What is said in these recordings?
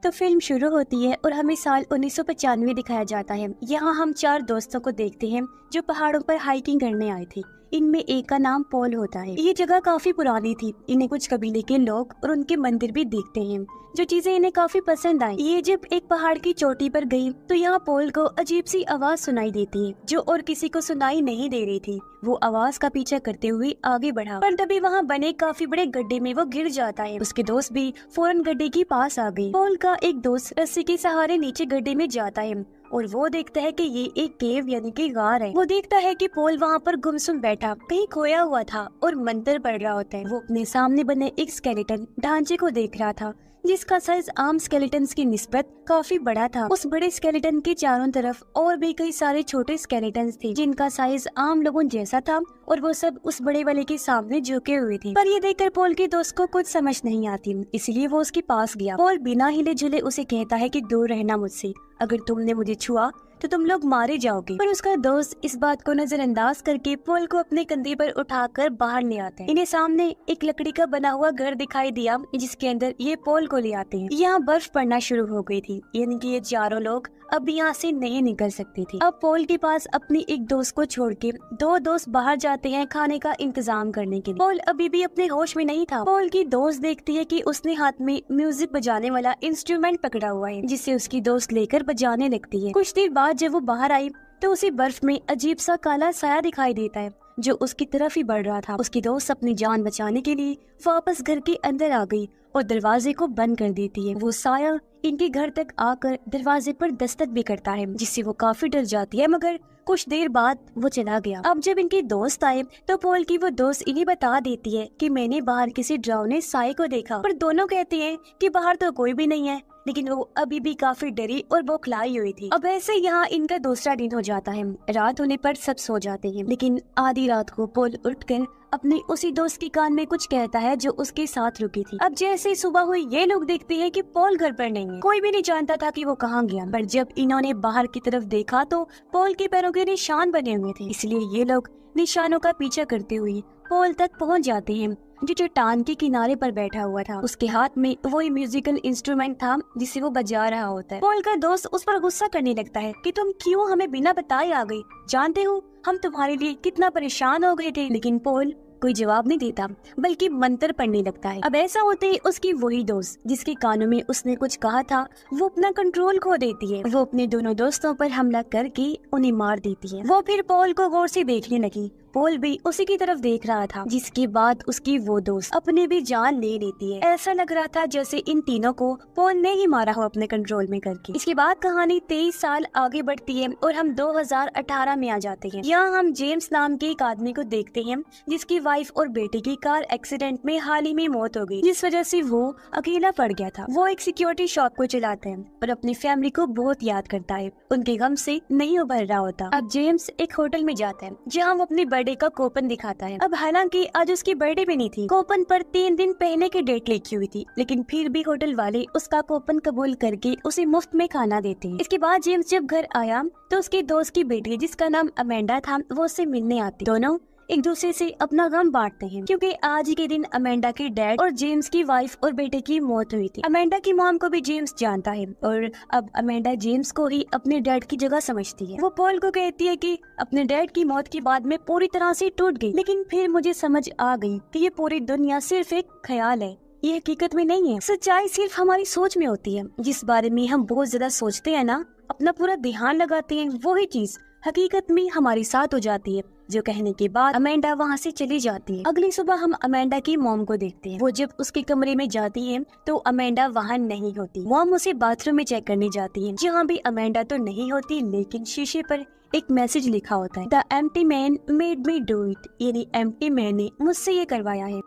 तो फिल्म शुरू होती है और हमें साल 1995 दिखाया जाता है। यहाँ हम 4 दोस्तों को देखते हैं जो पहाड़ों पर हाइकिंग करने आए थे। इनमें एक का नाम पॉल होता है। ये जगह काफी पुरानी थी। इन्हें कुछ कबीले के लोग और उनके मंदिर भी देखते हैं, जो चीजें इन्हें काफी पसंद आई। ये जब एक पहाड़ की चोटी पर गई तो यहाँ पॉल को अजीब सी आवाज सुनाई देती है, जो और किसी को सुनाई नहीं दे रही थी। वो आवाज का पीछा करते हुए आगे बढ़ा, पर तभी वहाँ बने काफी बड़े गड्ढे में वो गिर जाता है। उसके दोस्त भी फौरन गड्ढे के पास आ गए। पॉल का एक दोस्त रस्सी के सहारे नीचे गड्ढे में जाता है और वो देखता है कि ये एक केव यानी कि गार है। वो देखता है कि पॉल वहाँ पर गुमसुम बैठा कहीं खोया हुआ था और मंत्र पढ़ रहा होता है। वो अपने सामने बने एक स्केलेटन ढांचे को देख रहा था, जिसका साइज आम स्केलेटन्स की निस्बत काफी बड़ा था। उस बड़े स्केलेटन के चारों तरफ और भी कई सारे छोटे स्केलेटन्स थे, जिनका साइज आम लोगों जैसा था और वो सब उस बड़े वाले के सामने झुके हुए थे। पर ये देखकर पॉल के दोस्त को कुछ समझ नहीं आती, इसलिए वो उसके पास गया। पॉल बिना हिले जुले उसे कहता है कि दूर रहना मुझसे, अगर तुमने मुझे छुआ तो तुम लोग मारे जाओगे। पर उसका दोस्त इस बात को नजरअंदाज करके पॉल को अपने कंधे पर उठाकर बाहर ले आते हैं। इन्हें सामने एक लकड़ी का बना हुआ घर दिखाई दिया, जिसके अंदर ये पॉल को ले आते हैं। यहाँ बर्फ पड़ना शुरू हो गई थी, यानी कि ये चारों लोग अब यहाँ से नहीं निकल सकते थे। अब पॉल के पास अपनी एक दोस्त को छोड़ के 2 दोस्त बाहर जाते हैं खाने का इंतजाम करने के लिए। पॉल अभी भी अपने होश में नहीं था। पॉल की दोस्त देखती है कि उसने हाथ में म्यूजिक बजाने वाला इंस्ट्रूमेंट पकड़ा हुआ है, जिसे उसकी दोस्त लेकर बजाने लगती है। कुछ देर बाद जब वो बाहर आई तो उसे बर्फ में अजीब सा काला साया दिखाई देता है, जो उसकी तरफ ही बढ़ रहा था। उसकी दोस्त अपनी जान बचाने के लिए वापस घर के अंदर आ गई और दरवाजे को बंद कर देती है। वो साया इनके घर तक आकर दरवाजे पर दस्तक भी करता है, जिससे वो काफी डर जाती है, मगर कुछ देर बाद वो चला गया। अब जब इनके दोस्त आए तो पॉल की वो दोस्त इन्हें बता देती है कि मैंने बाहर किसी डरावने साये को देखा। पर दोनों कहते हैं कि बाहर तो कोई भी नहीं है, लेकिन वो अभी भी काफी डरी और बौखलाई हुई थी। अब ऐसे यहाँ इनका दूसरा दिन हो जाता है। रात होने पर सब सो जाते हैं, लेकिन आधी रात को पॉल उठकर अपने उसी दोस्त के कान में कुछ कहता है जो उसके साथ रुकी थी। अब जैसे सुबह हुई ये लोग देखते हैं कि पॉल घर पर नहीं है। कोई भी नहीं जानता था कि वो कहाँ गया, पर जब इन्होंने बाहर की तरफ देखा तो पॉल के पैरों के निशान बने हुए थे। इसलिए ये लोग निशानों का पीछा करते हुए पॉल तक पहुँच जाते हैं, जो चट्टान के किनारे पर बैठा हुआ था। उसके हाथ में वही म्यूजिकल इंस्ट्रूमेंट था जिसे वो बजा रहा होता है। पॉल का दोस्त उस पर गुस्सा करने लगता है कि तुम क्यों हमें बिना बताए आ गई, जानते हो हम तुम्हारे लिए कितना परेशान हो गए थे। लेकिन पॉल कोई जवाब नहीं देता, बल्कि मंत्र पढ़ने लगता है। अब ऐसा होते ही उसकी वही दोस्त जिसके कानों में उसने कुछ कहा था, वो अपना कंट्रोल खो देती है। वो अपने दोनों दोस्तों पर हमला करके उन्हें मार देती है। वो फिर पॉल को गौर से देखने लगी। पॉल भी उसी की तरफ देख रहा था, जिसके बाद उसकी वो दोस्त अपने भी जान ले लेती है। ऐसा लग रहा था जैसे इन तीनों को पॉल ने ही मारा हो अपने कंट्रोल में करके। इसके बाद कहानी 23 साल आगे बढ़ती है और हम 2018 में आ जाते हैं। यहाँ हम जेम्स नाम के एक आदमी को देखते हैं, जिसकी वाइफ और बेटे की कार एक्सीडेंट में हाल ही में मौत हो गई, जिस वजह से वो अकेला पड़ गया था। वो एक सिक्योरिटी शॉप को चलाते हैं और अपनी फैमिली को बहुत याद करता है, उनके गम से नहीं उभर रहा होता। अब जेम्स एक होटल में जाता है, जहाँ वो अपनी बर्थडे का कूपन दिखाता है। अब हालांकि आज उसकी बर्थडे भी नहीं थी, कूपन पर 3 दिन पहले की डेट लिखी हुई थी, लेकिन फिर भी होटल वाले उसका कूपन कबूल करके उसे मुफ्त में खाना देते हैं। इसके बाद जेम्स जब घर आया तो उसके दोस्त की बेटी, जिसका नाम अमेंडा था, वो उससे मिलने आती। दोनों एक दूसरे से अपना गम बांटते हैं, क्योंकि आज के दिन अमेंडा के डैड और जेम्स की वाइफ और बेटे की मौत हुई थी। अमेंडा की मॉम को भी जेम्स जानता है और अब अमेंडा जेम्स को ही अपने डैड की जगह समझती है। वो पॉल को कहती है कि अपने डैड की मौत के बाद मैं पूरी तरह से टूट गई, लेकिन फिर मुझे समझ आ गई कि ये पूरी दुनिया सिर्फ एक ख्याल है, ये हकीकत में नहीं है। सच्चाई सिर्फ हमारी सोच में होती है। जिस बारे में हम बहुत ज्यादा सोचते हैं ना, अपना पूरा ध्यान लगाते हैं, वही चीज हकीकत में हमारे साथ हो जाती है। जो कहने के बाद अमेंडा वहाँ से चली जाती है। अगली सुबह हम अमेंडा की मॉम को देखते हैं। वो जब उसके कमरे में जाती है तो अमेंडा वहाँ नहीं होती। मॉम उसे बाथरूम में चेक करने जाती है, जहाँ भी अमेंडा तो नहीं होती, लेकिन शीशे पर एक मैसेज लिखा होता है, the empty man made me do it, यानी एम्प्टी मैन ने मुझसे ये करवाया है।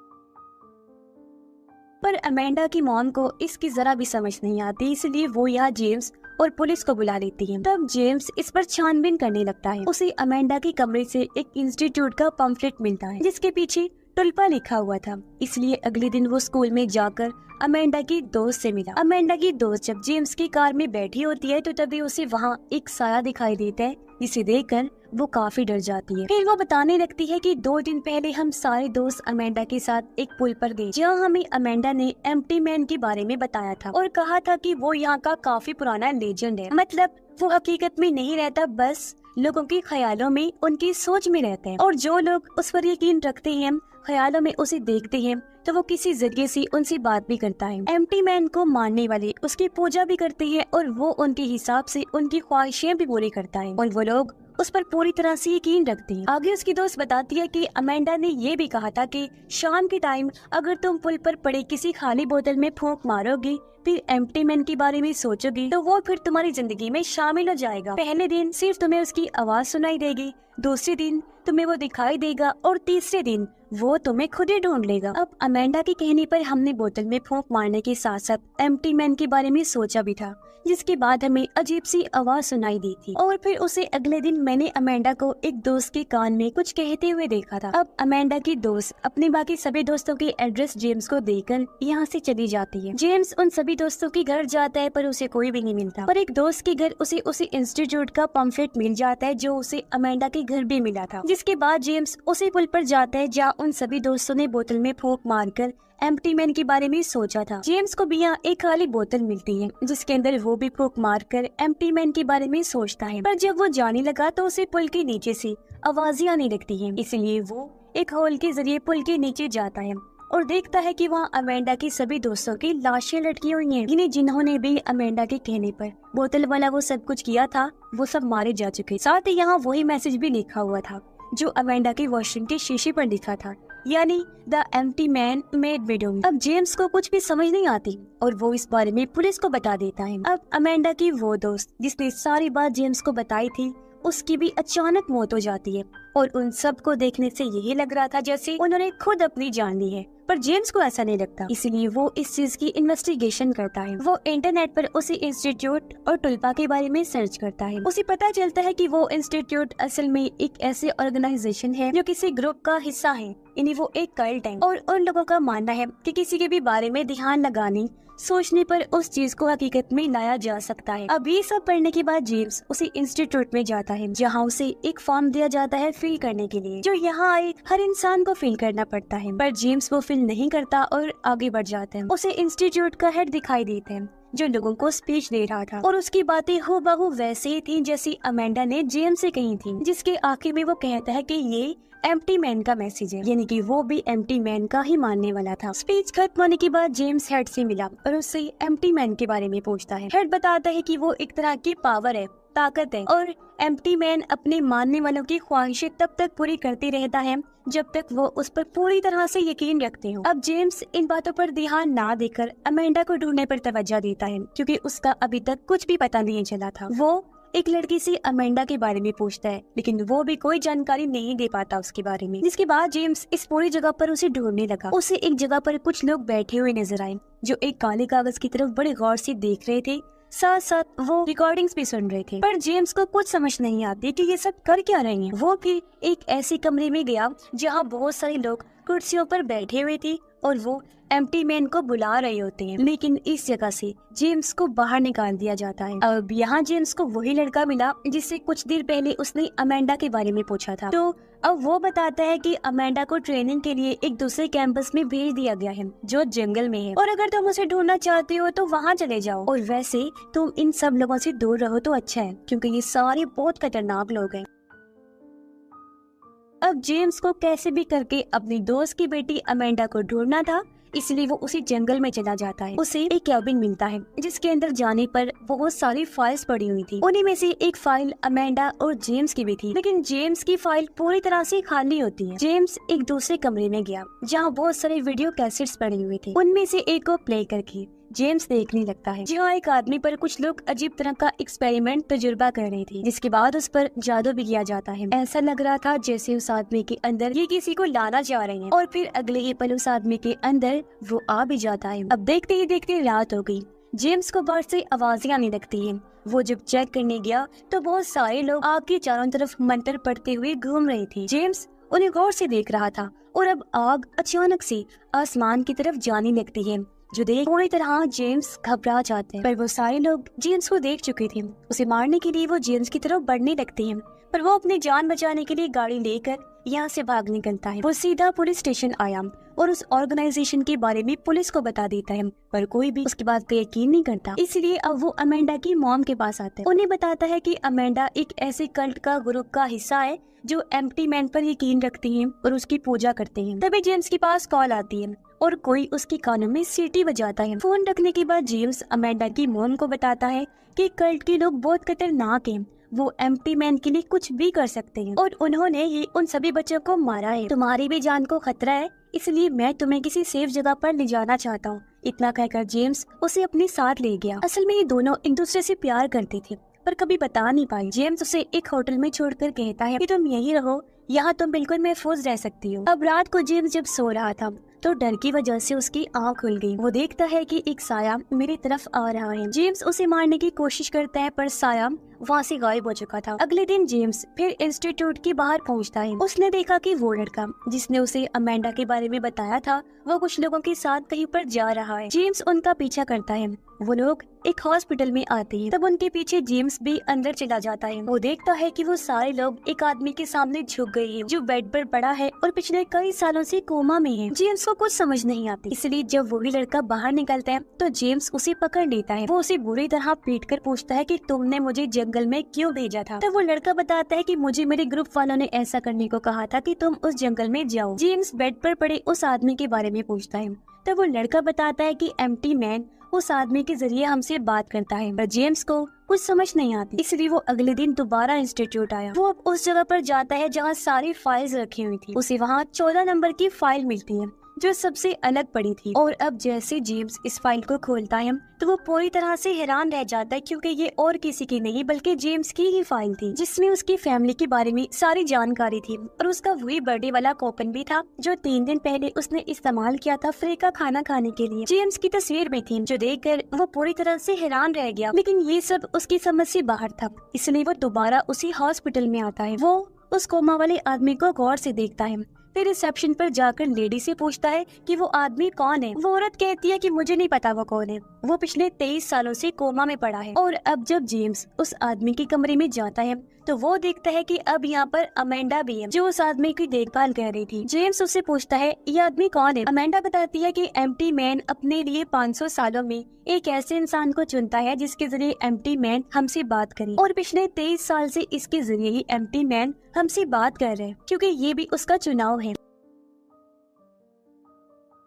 पर अमेंडा की मॉम को इसकी जरा भी समझ नहीं आती, इसलिए वो यहाँ जेम्स और पुलिस को बुला लेती है। तब जेम्स इस पर छानबीन करने लगता है। उसे अमेंडा के कमरे से एक इंस्टीट्यूट का पम्फलेट मिलता है, जिसके पीछे टुल्पा लिखा हुआ था। इसलिए अगले दिन वो स्कूल में जाकर अमेंडा की दोस्त से मिला। अमेंडा की दोस्त जब जेम्स की कार में बैठी होती है तो तभी उसे वहाँ एक साया दिखाई देता है, जिसे देखकर वो काफी डर जाती है। फिर वो बताने लगती है कि 2 दिन पहले हम सारे दोस्त अमेंडा के साथ एक पुल पर गए, जहाँ हमें अमेंडा ने एम्प्टी मैन के बारे में बताया था और कहा था कि वो यहाँ का काफी पुराना लेजेंड है। मतलब वो हकीकत में नहीं रहता, बस लोगों के ख्यालों में, उनकी सोच में रहते हैं, और जो लोग उस पर यकीन रखते हैं, ख्यालों में उसे देखते हैं, तो वो किसी जरिए से उनसे बात भी करता है। एम्प्टी मैन को मानने वाले उसकी पूजा भी करते हैं और वो उनके हिसाब से उनकी ख्वाहिशें भी पूरी करता है और वो लोग उस पर पूरी तरह से यकीन रखते हैं। आगे उसकी दोस्त बताती है कि अमेंडा ने ये भी कहा था कि शाम के टाइम अगर तुम पुल पर पड़े किसी खाली बोतल में फूंक मारोगी, फिर एम्प्टी मैन के बारे में सोचोगी, तो वो फिर तुम्हारी जिंदगी में शामिल हो जाएगा। पहले दिन सिर्फ तुम्हें उसकी आवाज सुनाई देगी, दूसरे दिन तुम्हें वो दिखाई देगा और तीसरे दिन वो तुम्हें खुद ही ढूंढ लेगा। अब अमेंडा के कहने पर हमने बोतल में फूंक मारने के साथ साथ एम्प्टी मैन के बारे में सोचा भी था, जिसके बाद हमें अजीब सी आवाज सुनाई दी थी। और फिर उसे अगले दिन मैंने अमेंडा को एक दोस्त के कान में कुछ कहते हुए देखा था। अब अमेंडा की दोस्त अपने बाकी सभी दोस्तों के एड्रेस जेम्स को देकर यहाँ से चली जाती है। जेम्स उन सभी दोस्तों के घर जाता है पर उसे कोई भी नहीं मिलता, पर एक दोस्त के घर उसे इंस्टीट्यूट का पम्फलेट मिल जाता है जो उसे अमेंडा के घर भी मिला था। जिसके बाद जेम्स उसी पुल पर जाता है जहाँ उन सभी दोस्तों ने बोतल में फूंक मारकर एम्प्टी मैन के बारे में सोचा था। जेम्स को भी यहाँ एक खाली बोतल मिलती है जिसके अंदर वो भी फूंक मारकर एम्प्टी मैन के बारे में सोचता है, पर जब वो जाने लगा तो उसे पुल के नीचे से आवाजें आने लगती हैं। इसलिए वो एक होल के जरिए पुल के नीचे जाता है और देखता है कि वहाँ अमेंडा की सभी दोस्तों की लाशें लटकी हुई हैं, जिन्होंने भी अमेंडा के कहने पर बोतल वाला वो सब कुछ किया था, वो सब मारे जा चुके। साथ ही यहाँ वही मैसेज भी लिखा हुआ था जो अमेंडा के वॉशरूम के शीशे पर लिखा था, यानी the empty man made window. अब जेम्स को कुछ भी समझ नहीं आती और वो इस बारे में पुलिस को बता देता है। अब अमेंडा की वो दोस्त जिसने सारी बात जेम्स को बताई थी, उसकी भी अचानक मौत हो जाती है और उन सब को देखने से यही लग रहा था जैसे उन्होंने खुद अपनी जान ली है, पर जेम्स को ऐसा नहीं लगता। इसलिए वो इस चीज की इन्वेस्टिगेशन करता है। वो इंटरनेट पर उसी इंस्टीट्यूट और टुल्पा के बारे में सर्च करता है। उसे पता चलता है कि वो इंस्टीट्यूट असल में एक ऐसे ऑर्गेनाइजेशन है जो किसी ग्रुप का हिस्सा है, यानी वो एक कल्ट है और उन लोगों का मानना है कि किसी के भी बारे में ध्यान लगाने सोचने पर उस चीज को हकीकत में लाया जा सकता है। अब ये सब पढ़ने के बाद जेम्स उसी इंस्टीट्यूट में जाता है जहाँ उसे एक फॉर्म दिया जाता है फिल करने के लिए, जो यहाँ आए हर इंसान को फिल करना पड़ता है, पर जेम्स वो फिल नहीं करता और आगे बढ़ जाता है। उसे इंस्टीट्यूट का हेड दिखाई देता है जो लोगों को स्पीच दे रहा था और उसकी बातें हूबहू वैसे ही थी जैसी अमेंडा ने जेम्स से कही थी, जिसके आखिर में वो कहता है कि ये एम्प्टी मैन का मैसेज है, यानी कि वो भी एम्प्टी मैन का ही मानने वाला था। स्पीच खत्म होने के बाद जेम्स हेड से मिला और उससे एम्प्टी मैन के बारे में पूछता है। हेड बताता है कि वो एक तरह की पावर है, ताकत है, और एम्प्टी मैन अपने मानने वालों की ख्वाहिशें तब तक पूरी करते रहता है जब तक वो उस पर पूरी तरह से यकीन रखते हो। अब जेम्स इन बातों पर ध्यान ना देकर अमेंडा को ढूंढने पर तवज्जो देता है क्योंकि उसका अभी तक कुछ भी पता नहीं चला था। वो एक लड़की से अमेंडा के बारे में पूछता है लेकिन वो भी कोई जानकारी नहीं दे पाता उसके बारे में। जिसके बाद जेम्स इस पूरी जगह पर उसे ढूंढने लगा। उसे एक जगह पर कुछ लोग बैठे हुए नजर आए जो एक काले कागज की तरफ बड़े गौर से देख रहे थे, साथ साथ वो रिकॉर्डिंग्स भी सुन रहे थे, पर जेम्स को कुछ समझ नहीं आती कि ये सब कर क्या रहे हैं। वो फिर एक ऐसे कमरे में गया जहाँ बहुत सारे लोग कुर्सियों पर बैठे हुए थे और वो एम्प्टी मैन को बुला रहे होते हैं, लेकिन इस जगह से जेम्स को बाहर निकाल दिया जाता है। अब यहाँ जेम्स को वही लड़का मिला जिससे कुछ देर पहले उसने अमेंडा के बारे में पूछा था। तो अब वो बताता है कि अमेंडा को ट्रेनिंग के लिए एक दूसरे कैंपस में भेज दिया गया है जो जंगल में है, और अगर तुम उसे ढूंढना चाहते हो तो वहाँ चले जाओ, और वैसे तुम इन सब लोगों से दूर रहो तो अच्छा है क्योंकि ये सारे बहुत खतरनाक लोग हैं। अब जेम्स को कैसे भी करके अपनी दोस्त की बेटी अमेंडा को ढूंढना था, इसलिए वो उसी जंगल में चला जाता है। उसे एक कैबिन मिलता है जिसके अंदर जाने पर बहुत सारी फाइल्स पड़ी हुई थी। उन्हीं में से एक फाइल अमेंडा और जेम्स की भी थी, लेकिन जेम्स की फाइल पूरी तरह से खाली होती है। जेम्स एक दूसरे कमरे में गया जहाँ बहुत सारे वीडियो कैसेट्स पड़े हुए थे। उनमें से एक को प्ले करके जेम्स देखने लगता है जहाँ एक आदमी पर कुछ लोग अजीब तरह का एक्सपेरिमेंट तजुर्बा कर रहे थे, जिसके बाद उस पर जादू भी किया जाता है। ऐसा लग रहा था जैसे उस आदमी के अंदर ये किसी को लाना चाह रहे हैं, और फिर अगले ही पल उस आदमी के अंदर वो आ भी जाता है। अब देखते ही देखते रात हो गई। जेम्स को बाहर से आवाजें आने लगती है। वो जब चेक करने गया तो बहुत सारे लोग आग के चारों तरफ मंत्र पढ़ते हुए घूम रहे थे। जेम्स उन्हें गौर से देख रहा था और अब आग अचानक से आसमान की तरफ जाने लगती है, जो देख पूरी तरह जेम्स घबरा जाते हैं। पर वो सारे लोग जेम्स को देख चुके थे। उसे मारने के लिए वो जेम्स की तरफ बढ़ने लगते हैं, पर वो अपनी जान बचाने के लिए गाड़ी लेकर यहाँ से भाग निकलता है। वो सीधा पुलिस स्टेशन आया और उस ऑर्गेनाइजेशन के बारे में पुलिस को बता देता है, पर कोई भी उसकी बात पे यकीन नहीं करता। इसलिए अब वो अमेंडा की मॉम के पास आता है। उन्हें बताता है कि अमेंडा एक ऐसे कल्ट का ग्रुप का हिस्सा है जो एम्प्टी मैन पर यकीन रखते हैं और उसकी पूजा करते हैं। तभी जेम्स के पास कॉल आती है और कोई उसके कानों में सीटी बजाता है। फोन रखने के बाद जेम्स अमेंडा की मॉम को बताता है कि कल्ट के लोग बहुत खतरनाक हैं, वो एम्प्टी मैन के लिए कुछ भी कर सकते हैं और उन्होंने ही उन सभी बच्चों को मारा है। तुम्हारी भी जान को खतरा है, इसलिए मैं तुम्हें किसी सेफ जगह पर ले जाना चाहता हूँ। इतना कहकर जेम्स उसे अपने साथ ले गया। असल में ये दोनों एक दूसरे से प्यार करते थे, पर कभी बता नहीं पाई। जेम्स उसे एक होटल में छोड़कर कहता है कि तुम यहीं रहो, यहाँ तुम बिल्कुल महफूज रह सकती हो। अब रात को जेम्स जब सो रहा था तो डर की वजह से उसकी आँख खुल गई। वो देखता है कि एक साया मेरी तरफ आ रहा है। जेम्स उसे मारने की कोशिश करता है, पर साया वहाँ से गायब हो चुका था। अगले दिन जेम्स फिर इंस्टीट्यूट के बाहर पहुँचता है। उसने देखा कि वो लड़का जिसने उसे अमेंडा के बारे में बताया था, वो कुछ लोगों के साथ कहीं पर जा रहा है। जेम्स उनका पीछा करता है। वो लोग एक हॉस्पिटल में आते हैं, तब उनके पीछे जेम्स भी अंदर चला जाता है। वो देखता है कि वो सारे लोग एक आदमी के सामने झुक गए हैं, जो बेड पर पड़ा है और पिछले कई सालों से कोमा में है। जेम्स को कुछ समझ नहीं आती, इसलिए जब वही लड़का बाहर निकलता है तो जेम्स उसे पकड़ लेता है। वो उसे बुरी तरह पीट कर पूछता है कि तुमने मुझे जंगल में क्यों भेजा था। तब वो लड़का बताता है कि मुझे मेरे ग्रुप वालों ने ऐसा करने को कहा था कि तुम उस जंगल में जाओ। जेम्स बेड पर पड़े उस आदमी के बारे में पूछता है। तब वो लड़का बताता है कि एम्प्टी मैन उस आदमी के जरिए हमसे बात करता है, पर जेम्स को कुछ समझ नहीं आती, इसलिए वो अगले दिन दोबारा इंस्टीट्यूट आया। वो अब उस जगह पर जाता है जहाँ सारी फाइल्स रखी हुई थी। उसे वहाँ 14 नंबर की फाइल मिलती है जो सबसे अलग पड़ी थी। और अब जैसे जेम्स इस फाइल को खोलता है तो वो पूरी तरह से हैरान रह जाता है, क्योंकि ये और किसी की नहीं बल्कि जेम्स की ही फाइल थी, जिसमें उसकी फैमिली के बारे में सारी जानकारी थी और उसका वही बर्थडे वाला कूपन भी था जो 3 दिन पहले उसने इस्तेमाल किया था फ्री का खाना खाने के लिए। जेम्स की तस्वीर में थी, जो देखकर वो पूरी तरह से हैरान रह गया, लेकिन ये सब उसकी समझ से बाहर था, इसलिए वो दोबारा उसी हॉस्पिटल में आता है। वो उस कोमा वाले आदमी को गौर से देखता है, फिर रिसेप्शन पर जाकर लेडी से पूछता है कि वो आदमी कौन है। वो औरत कहती है कि मुझे नहीं पता वो कौन है, वो पिछले 23 सालों से कोमा में पड़ा है। और अब जब जेम्स उस आदमी के कमरे में जाता है तो वो देखता है कि अब यहाँ पर अमेंडा भी है, जो उस आदमी की देखभाल कर रही थी। जेम्स उससे पूछता है ये आदमी कौन है। अमेंडा बताती है कि एम्प्टी मैन अपने लिए 500 सालों में एक ऐसे इंसान को चुनता है जिसके जरिए एम्प्टी मैन हमसे बात करे, और पिछले 23 साल से इसके जरिए ही एम्प्टी मैन हमसे बात कर रहे हैं, क्योंकि ये भी उसका चुनाव है।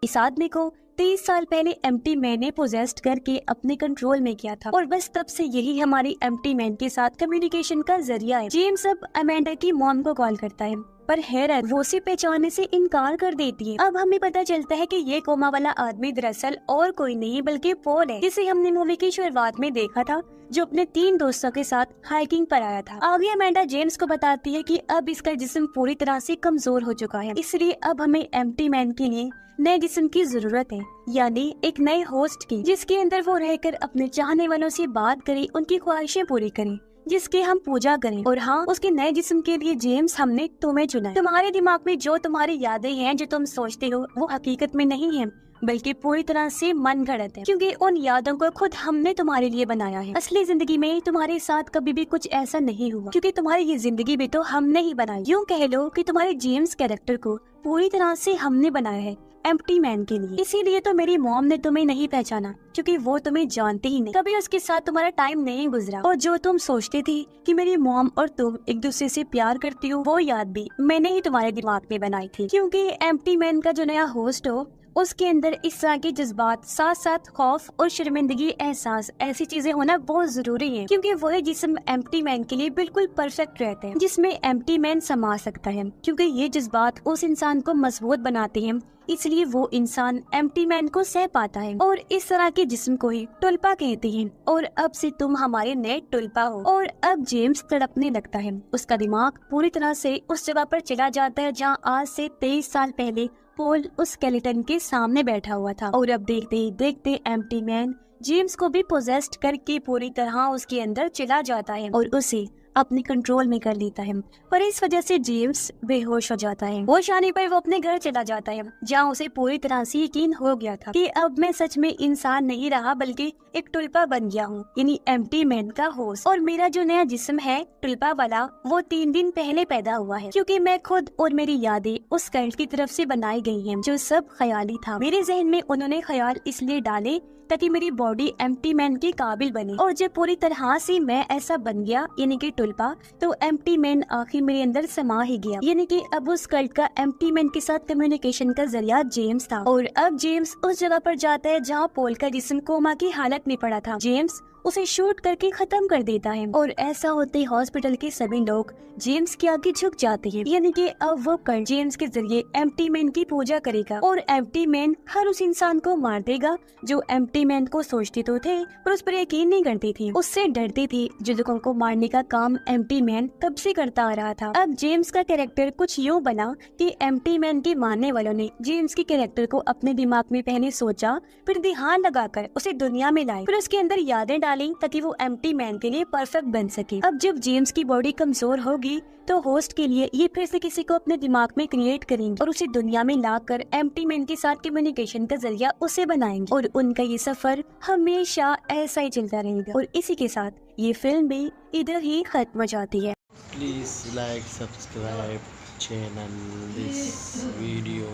इस आदमी को 23 साल पहले एम्प्टी मैन ने पोजेस्ट करके अपने कंट्रोल में किया था, और बस तब से यही हमारी एम्प्टी मैन के साथ कम्युनिकेशन का जरिया है। जेम्स अब अमेंडा की मॉम को कॉल करता है, पर हैरत वो उसे पहचानने से इनकार कर देती है। अब हमें पता चलता है कि ये कोमा वाला आदमी दरअसल और कोई नहीं बल्कि पॉल है, जिसे हमने मूवी की शुरुआत में देखा था, जो अपने 3 दोस्तों के साथ हाइकिंग पर आया था। आगे अमेंडा जेम्स को बताती है कि अब इसका जिस्म पूरी तरह से कमजोर हो चुका है, इसलिए अब हमें एम्प्टी मैन के लिए नए जिस्म की जरूरत है, यानी एक नए होस्ट की, जिसके अंदर वो रहकर अपने चाहने वालों से बात करे, उनकी ख्वाहिशें पूरी करे, जिसके हम पूजा करें। और हाँ, उसके नए जिस्म के लिए जेम्स हमने तुम्हें चुना है। तुम्हारे दिमाग में जो तुम्हारी यादें हैं, जो तुम सोचते हो, वो हकीकत में नहीं है, बल्कि पूरी तरह से मन गढ़ंत है, क्योंकि उन यादों को खुद हमने तुम्हारे लिए बनाया है। असली जिंदगी में तुम्हारे साथ कभी भी कुछ ऐसा नहीं हुआ, क्योंकि तुम्हारी ये जिंदगी भी तो हमने ही बनाई। यूँ कह लो कि तुम्हारे जेम्स कैरेक्टर को पूरी तरह से हमने बनाया है एम्प्टी मैन के लिए। इसीलिए तो मेरी मॉम ने तुम्हें नहीं पहचाना, क्योंकि वो तुम्हें जानती ही नहीं, कभी उसके साथ तुम्हारा टाइम नहीं गुजरा। और जो तुम सोचते थी कि मेरी मॉम और तुम एक दूसरे से प्यार करती हो, वो याद भी मैंने ही तुम्हारे दिमाग में बनाई थी, क्योंकि एम्प्टी मैन का जो नया होस्ट हो, उसके अंदर इस तरह के जज्बात, साथ साथ खौफ और शर्मिंदगी, एहसास, ऐसी चीजें होना बहुत जरूरी है, क्योंकि वही जिस्म एम्प्टी मैन के लिए बिल्कुल परफेक्ट रहते हैं, जिसमें एम्प्टी मैन समा सकता है, क्योंकि ये जज्बात उस इंसान को मजबूत बनाते हैं, इसलिए वो इंसान एम्प्टी मैन को सह पाता है। और इस तरह के जिस्म को ही टुल्पा कहते हैं। और अब से तुम हमारे नए टुल्पा हो। और अब जेम्स तड़पने लगता है, उसका दिमाग पूरी तरह से उस जगह पर चला जाता है जहाँ आज से 23 साल पहले पॉल उस स्केलेटन के सामने बैठा हुआ था। और अब देखते ही देखते एम्प्टी मैन जेम्स को भी पोजेस्ट करके पूरी तरह उसके अंदर चला जाता है और उसे अपने कंट्रोल में कर लेता है, पर इस वजह से जेम्स बेहोश हो जाता है। होश आने पर वो अपने घर चला जाता है, जहाँ उसे पूरी तरह से यकीन हो गया था कि अब मैं सच में इंसान नहीं रहा बल्कि एक टुलपा बन गया हूँ, यानी एम्प्टी मैन का होस्ट। और मेरा जो नया जिस्म है टुलपा वाला, वो 3 दिन पहले पैदा हुआ है, क्योंकि मैं खुद और मेरी यादें उस कल्ट की तरफ से बनाई गई हैं, जो सब ख्याली था। मेरे जहन में उन्होंने ख्याल इसलिए डाले ताकि मेरी बॉडी एम्प्टी मैन के काबिल बने, और जब पूरी तरह से मैं ऐसा बन गया यानी कि टुलपा, तो एम्प्टी मैन आखिर मेरे अंदर समा ही गया। यानी कि अब उस कल्ट का एम्प्टी मैन के साथ कम्युनिकेशन का जरिया जेम्स था। और अब जेम्स उस जगह पर जाता है जहाँ पोल का जिस्म कोमा की हालत में पड़ा था। जेम्स उसे शूट करके खत्म कर देता है, और ऐसा होते हॉस्पिटल के सभी लोग जेम्स के आगे झुक जाते हैं। यानी कि अब वो कल्ट जेम्स के जरिए एम्प्टी मैन की पूजा करेगा, और एम्प्टी मैन हर उस इंसान को मार देगा जो एम्प्टी मैन को सोचते तो थे पर उस पर यकीन नहीं करती थी, उससे डरती थी, जो लोगों को मारने का काम एम्प्टी मैन तब से करता आ रहा था। अब जेम्स का कैरेक्टर कुछ यूँ बना कि एम्प्टी मैन के मानने वालों ने जेम्स के कैरेक्टर को अपने दिमाग में पहले सोचा, फिर ध्यान लगाकर उसे दुनिया में लाए, फिर उसके अंदर यादें डाली ताकि वो एम्प्टी मैन के लिए परफेक्ट बन सके। अब जब जेम्स की बॉडी कमजोर होगी तो होस्ट के लिए ये फिर से किसी को अपने दिमाग में क्रिएट करेंगे और उसे दुनिया में लाकर एम्प्टी मैन के साथ कम्युनिकेशन का जरिया उसे बनाएंगे, और उनका ये सफर हमेशा ऐसा ही चलता रहेगा। और इसी के साथ ये फिल्म भी इधर ही खत्म हो जाती है। Please like, subscribe channel this video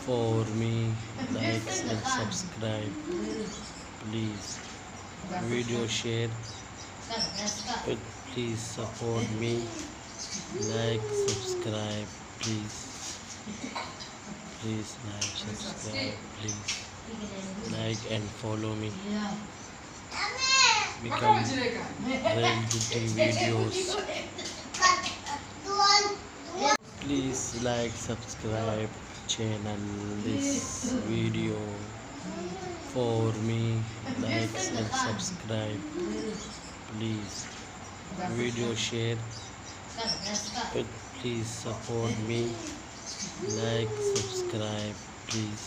for me. Like and subscribe. Please video share. Please support me. Like, subscribe. Please like, subscribe. Please like and follow me. Become reality videos. Please like, subscribe channel this video for me. Like and subscribe. Please video share. Please support me. Like, subscribe. Please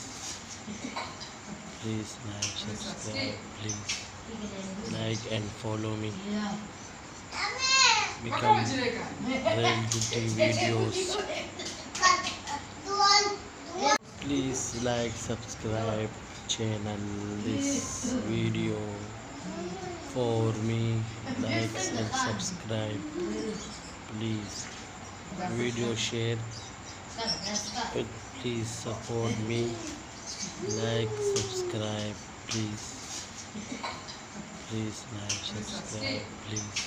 like, subscribe. Please like and follow me. Become reality videos. Please like, subscribe channel this video for me. Like and subscribe. Please video share. Please support me. Like, subscribe. Please like, subscribe. Please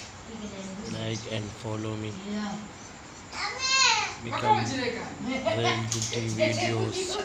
like and follow me. Become reality videos.